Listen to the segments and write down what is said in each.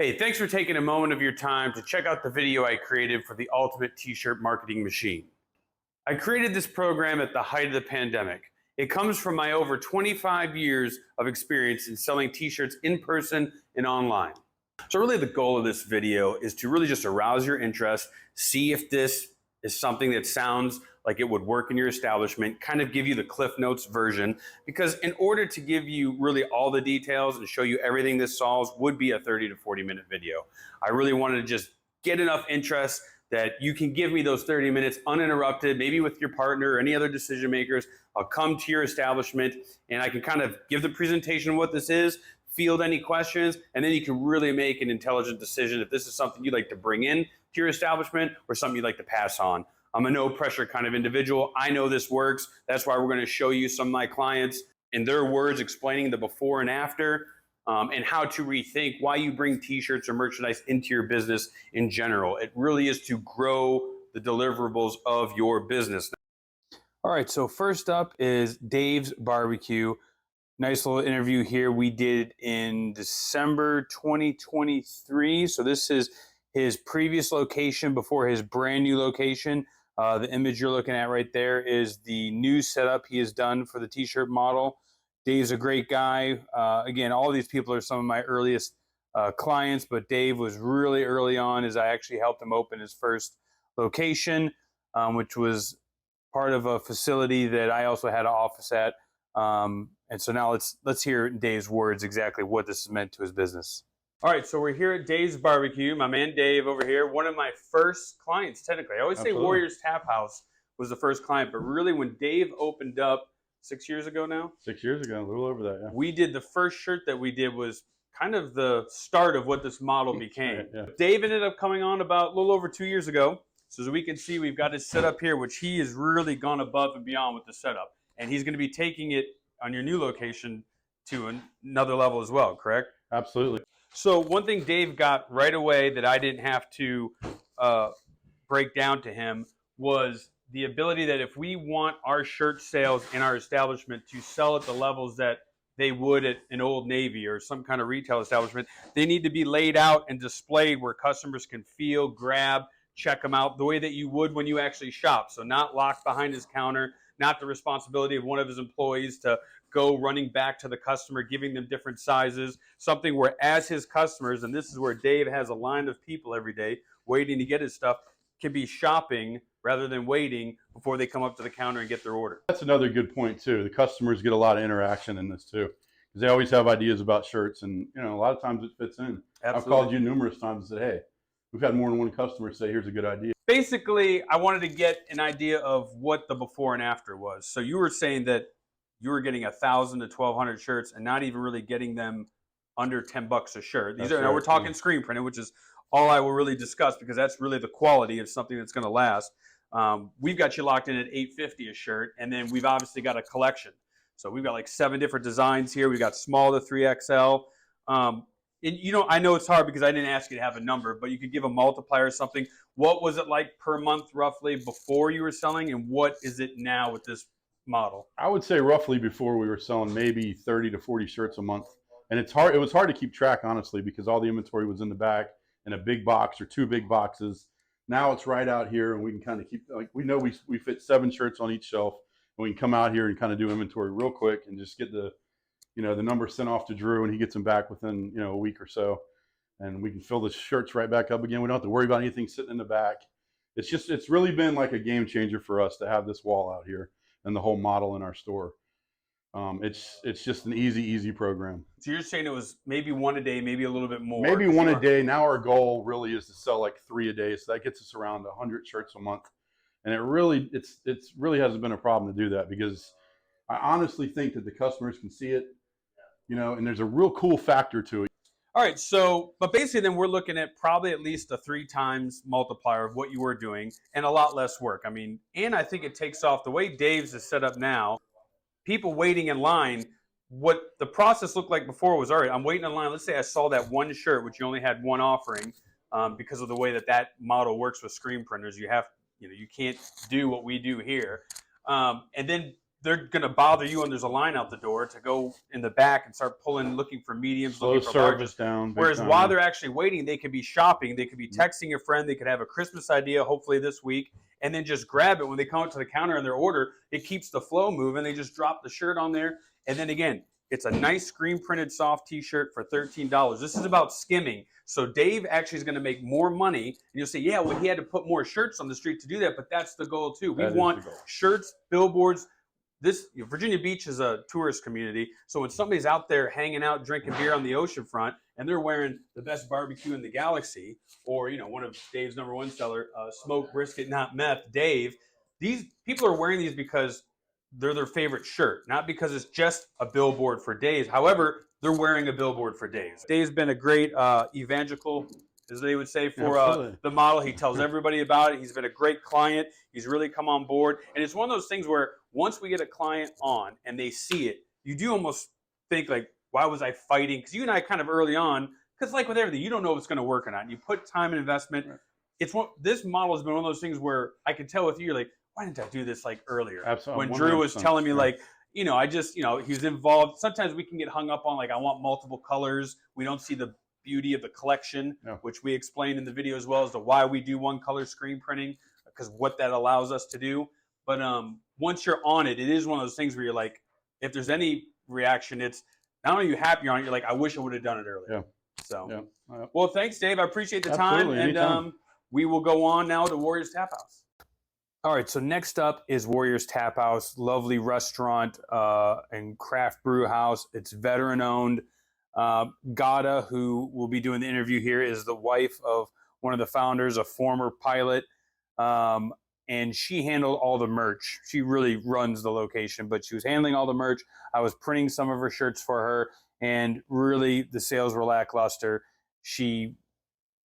Hey, thanks for taking a moment of your time to check out the video I created for the Ultimate T-Shirt Marketing Machine. I created this program at the height of the pandemic. It comes from my over 25 years of experience in selling T-shirts in person and online. So really the goal of this video is to really just arouse your interest, see if this is something that sounds like it would work in your establishment, kind of give you the Cliff Notes version, because in order to give you really all the details and show you everything this solves would be a 30 to 40 minute video. I really wanted to just get enough interest that you can give me those 30 minutes uninterrupted, maybe with your partner or any other decision makers. I'll come to your establishment and I can kind of give the presentation of what this is, field any questions, and then you can really make an intelligent decision if this is something you'd like to bring in to your establishment or something you'd like to pass on. I'm a no pressure kind of individual. I know this works. That's why we're going to show you some of my clients in their words explaining the before and after, and how to rethink why you bring T-shirts or merchandise into your business in general. It really is to grow the deliverables of your business. All right, so first up is Dave's Barbecue. Nice little interview here we did in December 2023. So this is his previous location before his brand new location. The image you're looking at right there is the new setup he has done for the T-shirt model. Dave's a great guy. Again, all of these people are some of my earliest clients, but Dave was really early on as I actually helped him open his first location, which was part of a facility that I also had an office at. And so now let's hear Dave's words exactly what this has meant to his business. All right, so we're here at Dave's Barbecue. My man Dave over here, one of my first clients, technically. I always say Warriors Tap House was the first client, but really when Dave opened up 6 years ago now? 6 years ago, a little over that, yeah. We did the first shirt that we did was kind of the start of what this model became. Right, yeah. Dave ended up coming on about a little over 2 years ago. So as we can see, we've got his setup here, which he has really gone above and beyond with the setup. And he's going to be taking it on your new location to another level as well, correct? Absolutely. So one thing Dave got right away that I didn't have to break down to him was the ability that if we want our shirt sales in our establishment to sell at the levels that they would at an Old Navy or some kind of retail establishment, they need to be laid out and displayed where customers can feel, grab, check them out the way that you would when you actually shop. So not locked behind his counter, not the responsibility of one of his employees to go running back to the customer, giving them different sizes, something where as his customers, and this is where Dave has a line of people every day waiting to get his stuff, can be shopping rather than waiting before they come up to the counter and get their order. That's another good point too. The customers get a lot of interaction in this too, because they always have ideas about shirts, and a lot of times it fits in. Absolutely. I've called you numerous times and said, hey, we've had more than one customer say, here's a good idea. Basically, I wanted to get an idea of what the before and after was. So you were saying that you were getting 1,000 to 1,200 shirts and not even really getting them under $10 a shirt. These are, now we're talking screen printed, which is all I will really discuss because that's really the quality of something that's going to last. We've got you locked in at $8.50 a shirt, and then we've obviously got a collection. So we've got like 7 different designs here. We've got small to 3XL. And I know it's hard because I didn't ask you to have a number, but you could give a multiplier or something. What was it like per month roughly before you were selling, and what is it now with this model? I would say roughly before we were selling maybe 30 to 40 shirts a month. And it was hard to keep track, honestly, because all the inventory was in the back in a big box or 2 big boxes. Now it's right out here, and we can kind of keep, like, we know we fit 7 shirts on each shelf, and we can come out here and kind of do inventory real quick and just get the number sent off to Drew, and he gets them back within, a week or so. And we can fill the shirts right back up again. We don't have to worry about anything sitting in the back. It's really been like a game changer for us to have this wall out here and the whole model in our store. It's just an easy program. So you're saying it was maybe 1 a day, maybe a little bit more? Maybe 1 a day. Now our goal really is to sell like 3 a day. So that gets us around 100 shirts a month. And it really hasn't been a problem to do that, because I honestly think that the customers can see it, and there's a real cool factor to it. All right, so, but basically then we're looking at probably at least a 3 times multiplier of what you were doing and a lot less work. I mean, and I think it takes off the way Dave's is set up now. People waiting in line, what the process looked like before was, all right, I'm waiting in line. Let's say I saw that one shirt, which you only had one offering, because of the way that model works with screen printers. You can't do what we do here. And then they're going to bother you and there's a line out the door to go in the back and start looking for mediums, Slow looking for larges. service down. Whereas time, while yeah. they're actually waiting, they could be shopping, they could be texting a friend, they could have a Christmas idea, hopefully this week, and then just grab it when they come up to the counter on their order. It keeps the flow moving. They just drop the shirt on there, and then again, it's a nice screen printed soft T-shirt for $13. This is about skimming. So Dave actually is going to make more money. And you'll say, yeah, well, he had to put more shirts on the street to do that, but that's the goal too. We want shirts, billboards. Virginia Beach is a tourist community. So when somebody's out there hanging out, drinking beer on the ocean front, and they're wearing the best barbecue in the galaxy, or one of Dave's #1 seller, smoked brisket, not meth, Dave. These people are wearing these because they're their favorite shirt, not because it's just a billboard for Dave. However, they're wearing a billboard for Dave. Dave's been a great evangelical, as they would say, for the model. He tells everybody about it. He's been a great client. He's really come on board. And it's one of those things where once we get a client on and they see it, you do almost think like, why was I fighting? Because you and I kind of early on, because like with everything, you don't know if it's going to work or not. And you put time and investment. Right. This model has been one of those things where I can tell with you, you're like, why didn't I do this like earlier? Absolutely. When Drew was telling me like, I just, he was involved. Sometimes we can get hung up on like, I want multiple colors. We don't see the beauty of the collection, which we explained in the video as well as to why we do one color screen printing, because what that allows us to do. But once you're on it, it is one of those things where you're like, if there's any reaction, it's not only are you happy on it, you're like, I wish I would have done it earlier. Yeah. So, well, thanks, Dave. I appreciate the time. And we will go on now to Warriors Tap House. All right, so next up is Warriors Tap House, lovely restaurant and craft brew house. It's veteran owned. Gada, who will be doing the interview here, is the wife of one of the founders, a former pilot, and she handled all the merch. She really runs the location, but she was handling all the merch. I was printing some of her shirts for her, and really the sales were lackluster. She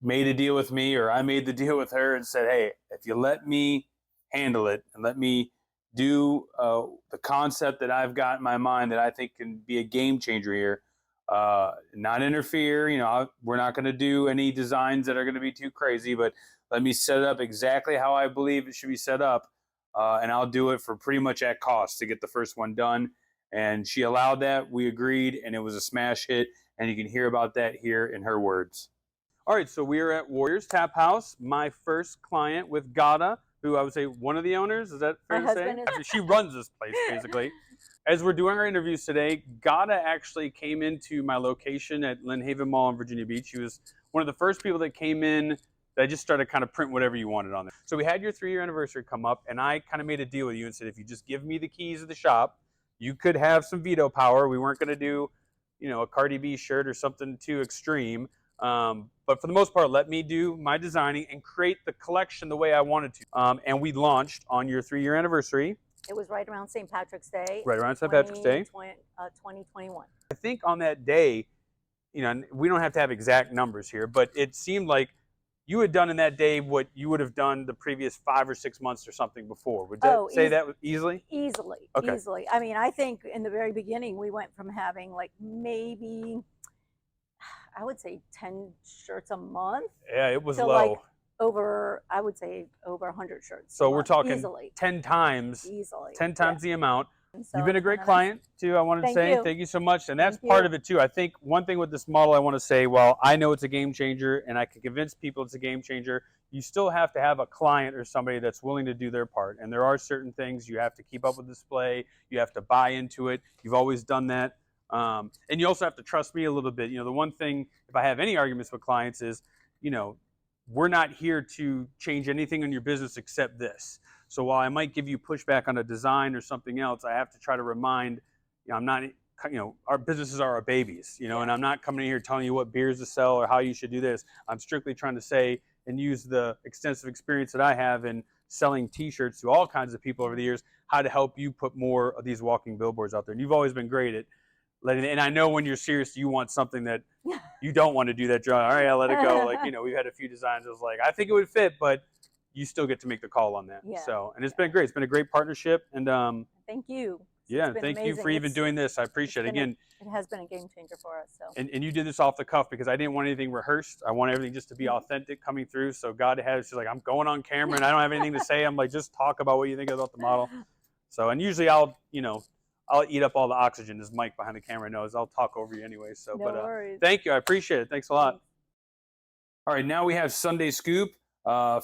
made a deal with me, or I made the deal with her and said, hey, if you let me handle it and let me do the concept that I've got in my mind that I think can be a game changer here, not interfere, we're not going to do any designs that are going to be too crazy, but let me set it up exactly how I believe it should be set up, and I'll do it for pretty much at cost to get the first one done. And she allowed that. We agreed, and it was a smash hit, and you can hear about that here in her words. All right, so we are at Warriors Tap House, my first client with Gada, who I would say one of the owners. Is that fair to say? She runs this place, basically. As we're doing our interviews today, Gada actually came into my location at Lynn Haven Mall in Virginia Beach. She was one of the first people that came in that just started kind of print whatever you wanted on there. So we had your 3-year anniversary come up, and I kind of made a deal with you and said, if you just give me the keys of the shop, you could have some veto power. We weren't going to do, a Cardi B shirt or something too extreme. But for the most part, let me do my designing and create the collection the way I wanted to. And we launched on your 3-year anniversary. It was right around St. Patrick's Day. Right around St. Patrick's Day. 2021. I think on that day, we don't have to have exact numbers here, but it seemed like you had done in that day what you would have done the previous 5 or 6 months or something before. Would that say that easily? Easily, okay. Easily. I mean, I think in the very beginning, we went from having like maybe, I would say 10 shirts a month. Yeah, it was low. Like I would say over 100 shirts. So we're talking easily. 10 times. Easily. 10 times the amount. So you've been a great client too, I wanted to say. Thank you so much. And that's part of it too. I think one thing with this model I want to say, while I know it's a game changer and I can convince people it's a game changer, you still have to have a client or somebody that's willing to do their part. And there are certain things you have to keep up with display. You have to buy into it. You've always done that. And you also have to trust me a little bit. The one thing, if I have any arguments with clients is, we're not here to change anything in your business except this. So while I might give you pushback on a design or something else, I have to try to remind, I'm not, our businesses are our babies, and I'm not coming in here telling you what beers to sell or how you should do this. I'm strictly trying to say and use the extensive experience that I have in selling T-shirts to all kinds of people over the years, how to help you put more of these walking billboards out there. And you've always been great at letting, and I know when you're serious, you want something that you don't want to do that job. All right, I'll let it go. Like, we've had a few designs. I was like, I think it would fit, but you still get to make the call on that. Yeah. So, and it's been great. It's been a great partnership. And thank you. Yeah, thank you for even doing this. I appreciate it. Again, it has been a game changer for us. So. And you did this off the cuff because I didn't want anything rehearsed. I want everything just to be authentic coming through. So God has, she's like, I'm going on camera and I don't have anything to say. I'm like, just talk about what you think about the model. So, and usually I'll eat up all the oxygen, as Mike behind the camera knows. I'll talk over you anyway. So, No worries. thank you. I appreciate it. Thanks a lot. All right, now we have Sunday Scoop.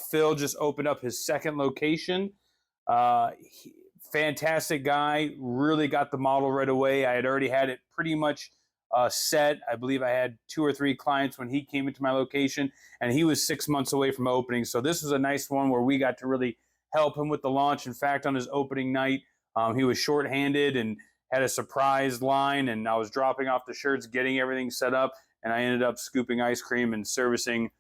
Phil just opened up his second location. Fantastic guy. Really got the model right away. I had already had it pretty much set. I believe I had 2 or 3 clients when he came into my location, and he was 6 months away from opening. So this was a nice one where we got to really help him with the launch. In fact, on his opening night, he was shorthanded and had a surprise line, and I was dropping off the shirts, getting everything set up, and I ended up scooping ice cream and servicing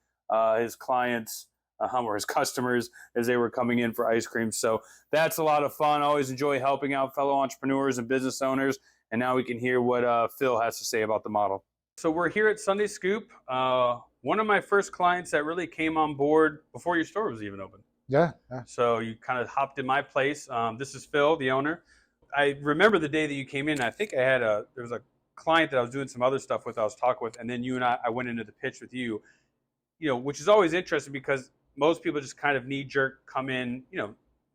his clients or his customers as they were coming in for ice cream. So that's a lot of fun. I always enjoy helping out fellow entrepreneurs and business owners. And now we can hear what Phil has to say about the model. So we're here at Sunday Scoop. One of my first clients that really came on board before your store was even open. Yeah. So you kind of hopped in my place. This is Phil, the owner. I remember the day that you came in. I think there was a client that I was doing some other stuff with, I was talking with, and then you and I went into the pitch with you, which is always interesting because most people just kind of knee jerk come in,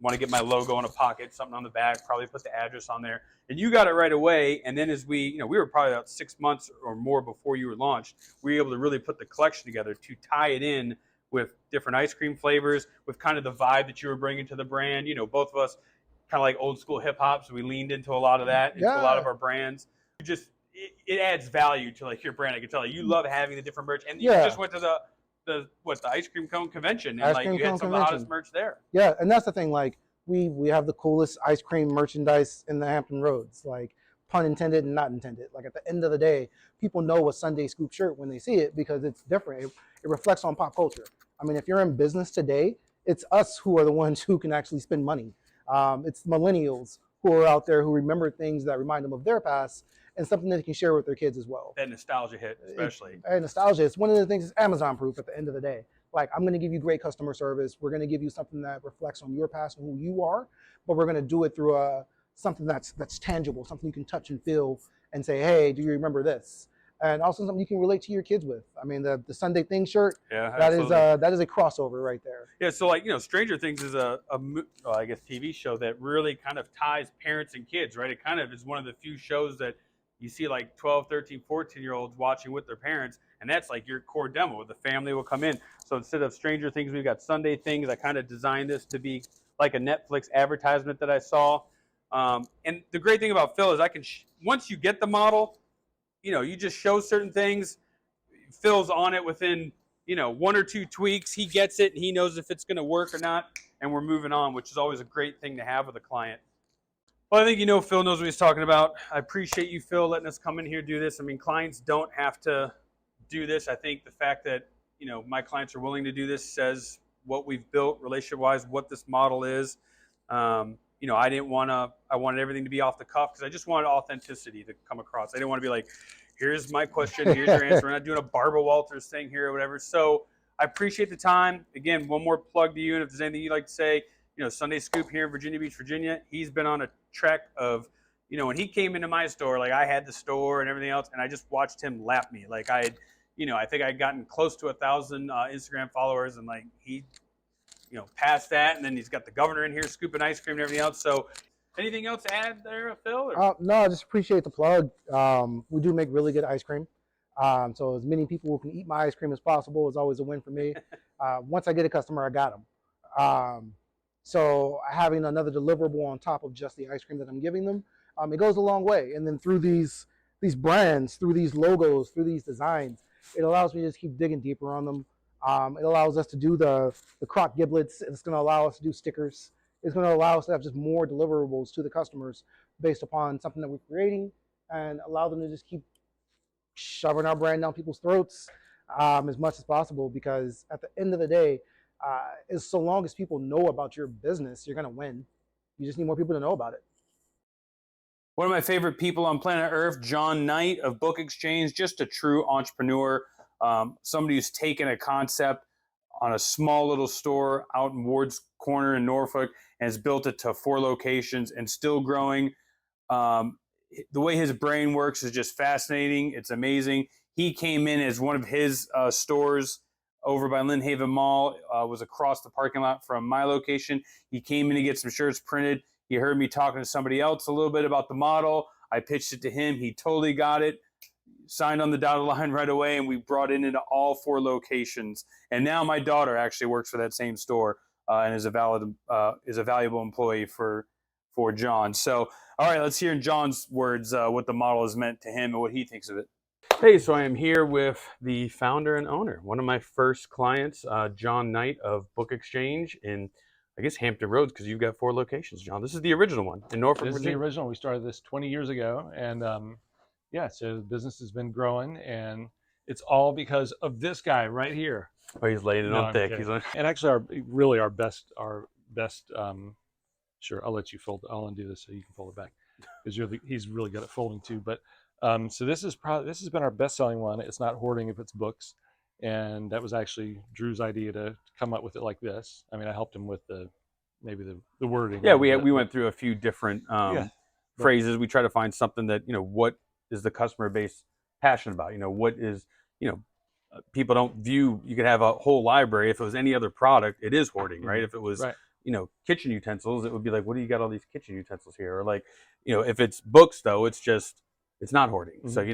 want to get my logo in a pocket, something on the back, probably put the address on there. And you got it right away. And then as we were probably about 6 months or more before you were launched, we were able to really put the collection together to tie it in with different ice cream flavors, with kind of the vibe that you were bringing to the brand. Both of us kind of like old school hip hop, so we leaned into a lot of that, into a lot of our brands. It adds value to like your brand. I can tell you love having the different merch. And you just went to the ice cream cone convention, and like you had some of the hottest merch there. Yeah, and that's the thing. Like we have the coolest ice cream merchandise in the Hampton Roads. Like pun intended and not intended. Like at the end of the day, people know a Sunday Scoop shirt when they see it because it's different. It reflects on pop culture. I mean, if you're in business today, it's us who are the ones who can actually spend money. It's millennials who are out there who remember things that remind them of their past and something that they can share with their kids as well. That nostalgia hit, especially. Nostalgia, it's one of the things that's Amazon proof at the end of the day. Like, I'm going to give you great customer service. We're going to give you something that reflects on your past and who you are, but we're going to do it through something that's tangible, something you can touch and feel and say, hey, do you remember this? And also something you can relate to your kids with. I mean, the Sunday Things shirt, that is a crossover right there. Yeah, so like, Stranger Things is a TV show that really kind of ties parents and kids, right? It kind of is one of the few shows that you see like 12, 13, 14-year-olds watching with their parents, and that's like your core demo. The family will come in. So instead of Stranger Things, we've got Sunday Things. I kind of designed this to be like a Netflix advertisement that I saw. And the great thing about Phil is once you get the model, you just show certain things. Phil's on it within, 1 or 2 tweaks. He gets it, and he knows if it's going to work or not, and we're moving on, which is always a great thing to have with a client. Well, I think Phil knows what he's talking about. I appreciate you, Phil, letting us come in here and do this. I mean, clients don't have to do this. I think the fact that, my clients are willing to do this says what we've built relationship-wise, what this model is. I wanted everything to be off the cuff because I just wanted authenticity to come across. I didn't want to be like, here's my question, here's your answer. We're not doing a Barbara Walters thing here or whatever. So I appreciate the time. Again, one more plug to you. And if there's anything you'd like to say, Sunday Scoop here in Virginia Beach, Virginia, he's been on a trek of, when he came into my store, like I had the store and everything else, and I just watched him lap me. Like I think I'd gotten close to 1,000 Instagram followers, and like he, past that, and then he's got the governor in here scooping ice cream and everything else. So anything else to add there, Phil? No, I just appreciate the plug. We do make really good ice cream. So as many people who can eat my ice cream as possible is always a win for me. Once I get a customer, I got them. So having another deliverable on top of just the ice cream that I'm giving them, it goes a long way. And then through these brands, through these logos, through these designs, it allows me to just keep digging deeper on them. It allows us to do the crock giblets. It's going to allow us to do stickers. It's going to allow us to have just more deliverables to the customers based upon something that we're creating, and allow them to just keep shoving our brand down people's throats as much as possible. Because at the end of the day, so long as people know about your business, you're going to win. You just need more people to know about it. One of my favorite people on planet Earth, John Knight of Book Exchange, just a true entrepreneur. Somebody who's taken a concept on a small little store out in Ward's Corner in Norfolk and has built it to 4 locations and still growing. The way his brain works is just fascinating. It's amazing. He came in as one of his stores over by Lynn Haven Mall, was across the parking lot from my location. He came in to get some shirts printed. He heard me talking to somebody else a little bit about the model. I pitched it to him. He totally got it, signed on the dotted line right away, and we brought it into all 4 locations. And now my daughter actually works for that same store and is a valuable employee for John. So, all right, let's hear in John's words what the model has meant to him and what he thinks of it. Hey, so I am here with the founder and owner, one of my first clients, John Knight of Book Exchange in, I guess, Hampton Roads, because you've got 4 locations, John. This is the original one in Norfolk, This is the Virginia. original. We started this 20 years ago, and yeah, so the business has been growing, and it's all because of this guy right here. Oh, he's laying it No, on I'm thick. kidding. He's on. And actually, our best. Sure, I'll let you fold. I'll undo this so you can fold it back, because he's really good at folding too. But so this has been our best-selling one. It's not hoarding if it's books, and that was actually Drew's idea to come up with it like this. I mean, I helped him with maybe the wording. Yeah, we went through a few different Yeah. phrases. We try to find something that, what is the customer base passionate about? What is, people don't view, you could have a whole library. If it was any other product, it is hoarding, right? If it was, Right. Kitchen utensils, it would be like, what do you got all these kitchen utensils here? Or like, if it's books though, it's not hoarding. So,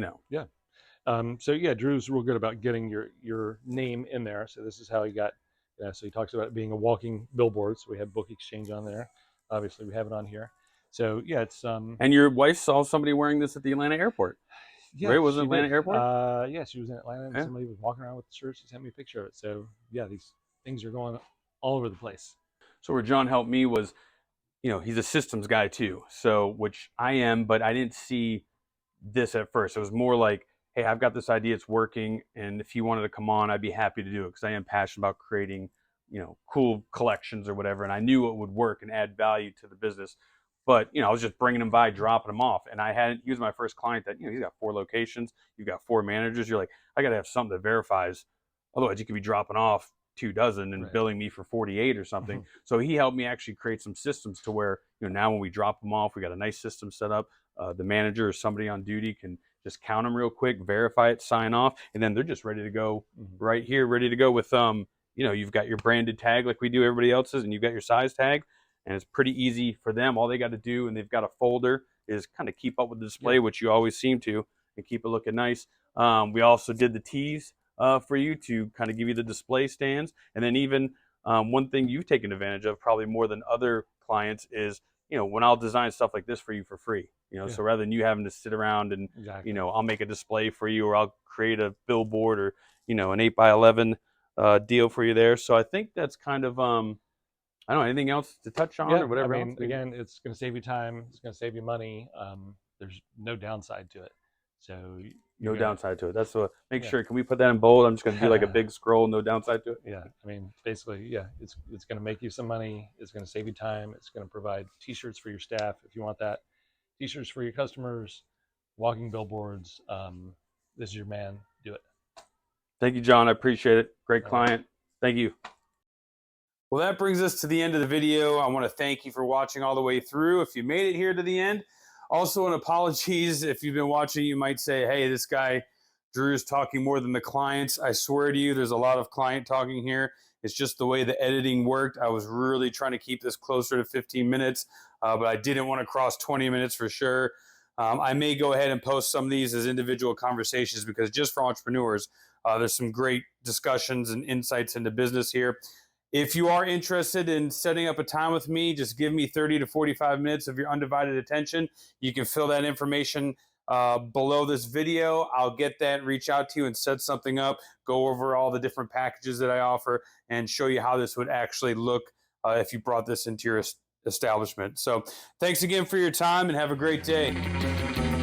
So yeah, Drew's real good about getting your name in there. So this is how he got. So he talks about it being a walking billboard. So we have Book Exchange on there. Obviously, we have it on here. So yeah, it's And your wife saw somebody wearing this at the Atlanta airport. yeah, right? Was it she Atlanta did. Airport? Yeah, she was in Atlanta, and Yeah. somebody was walking around with the shirt. She sent me a picture of it. So yeah, these things are going all over the place. So where John helped me was, he's a systems guy too. So, which I am, but I didn't see this at first. It was more like, hey, I've got this idea, it's working, and if you wanted to come on, I'd be happy to do it, because I am passionate about creating, cool collections or whatever, and I knew it would work and add value to the business. But, I was just bringing them by, dropping them off, and he was my first client that, he's got 4 locations, you've got 4 managers, you're like, I got to have something that verifies, otherwise you could be dropping off 2 dozen and Right. billing me for 48 or something. So he helped me actually create some systems to where, now when we drop them off, we got a nice system set up. The manager or somebody on duty can just count them real quick, verify it, sign off, and then they're just ready to go right here, ready to go with, you've got your branded tag like we do everybody else's, and you've got your size tag, and it's pretty easy for them. All they got to do, and they've got a folder, is kind of keep up with the display, which you always seem to, and keep it looking nice. We also did the tees for you to kind of give you the display stands. And then even one thing you've taken advantage of probably more than other clients is, when I'll design stuff like this for you for free, so rather than you having to sit around and, Exactly. I'll make a display for you, or I'll create a billboard, or, an 8x11 deal for you there. So I think that's kind of, I don't know, anything else to touch on or whatever I mean, else? again, it's going to save you time. It's going to save you money. There's no downside to it. So No downside to it. That's what, make Yeah. sure, can we put that in bold? I'm just going to do like a big scroll, no downside to it. Yeah, I mean, basically, yeah, it's going to make you some money. It's going to save you time. It's going to provide T-shirts for your staff if you want that. T-shirts for your customers, walking billboards. This is your man. Do it. Thank you, John. I appreciate it. Great All right. client. Thank you. Well, that brings us to the end of the video. I want to thank you for watching all the way through. If you made it here to the end, also an apologies. If you've been watching, you might say, hey, this guy, Drew, is talking more than the clients. I swear to you, there's a lot of client talking here. It's just the way the editing worked. I was really trying to keep this closer to 15 minutes, but I didn't want to cross 20 minutes for sure. I may go ahead and post some of these as individual conversations, because just for entrepreneurs, there's some great discussions and insights into business here. If you are interested in setting up a time with me, just give me 30 to 45 minutes of your undivided attention. You can fill that information below this video. I'll get that, reach out to you and set something up, go over all the different packages that I offer, and show you how this would actually look if you brought this into your establishment. So thanks again for your time, and have a great day.